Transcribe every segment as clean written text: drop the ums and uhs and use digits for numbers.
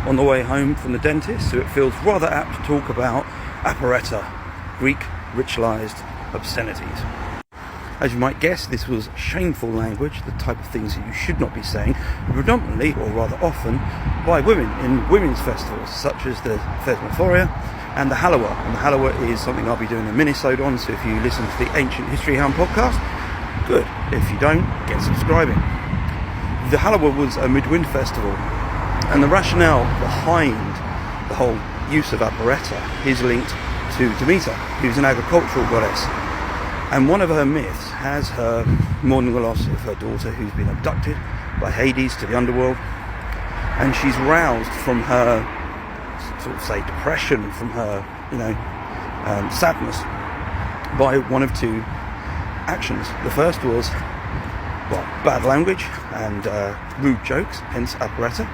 on the way home from the dentist, so it feels rather apt to talk about Aporreta, Greek ritualised obscenities. As you might guess, this was shameful language, the type of things that you should not be saying, predominantly, or rather often, by women in women's festivals, such as the Aporreta and the Halawa. And the Halawa is something I'll be doing a mini-sode on, so if you listen to the Ancient History Hound podcast, good. If you don't, get subscribing. The Halawa was a midwind festival, and the rationale behind the whole use of Aporreta is linked to Demeter, who's an agricultural goddess. And one of her myths has her mourning the loss of her daughter, who's been abducted by Hades to the underworld, and she's roused from her, sort of say, depression, from her, sadness, by one of two actions. The first was, bad language and rude jokes, hence Aporreta,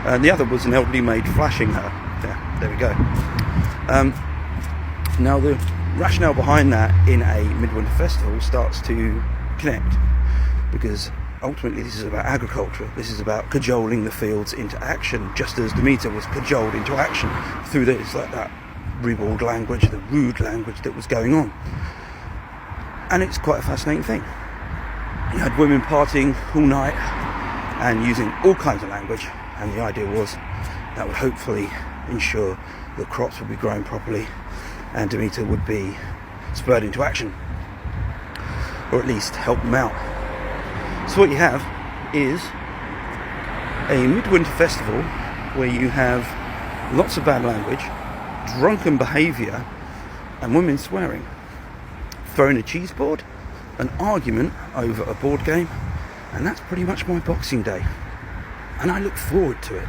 and the other was an elderly maid flashing her. There we go. Now the rationale behind that in a midwinter festival starts to connect, because ultimately this is about agriculture. This is about cajoling the fields into action, just as Demeter was cajoled into action through that ribald language, the rude language that was going on. And it's quite a fascinating thing. You had women partying all night and using all kinds of language, and the idea was that would hopefully ensure that crops would be grown properly and Demeter would be spurred into action, or at least help them out. So what you have is a midwinter festival where you have lots of bad language, drunken behaviour, and women swearing. Throw in a cheese board, an argument over a board game, and that's pretty much my Boxing Day. And I look forward to it.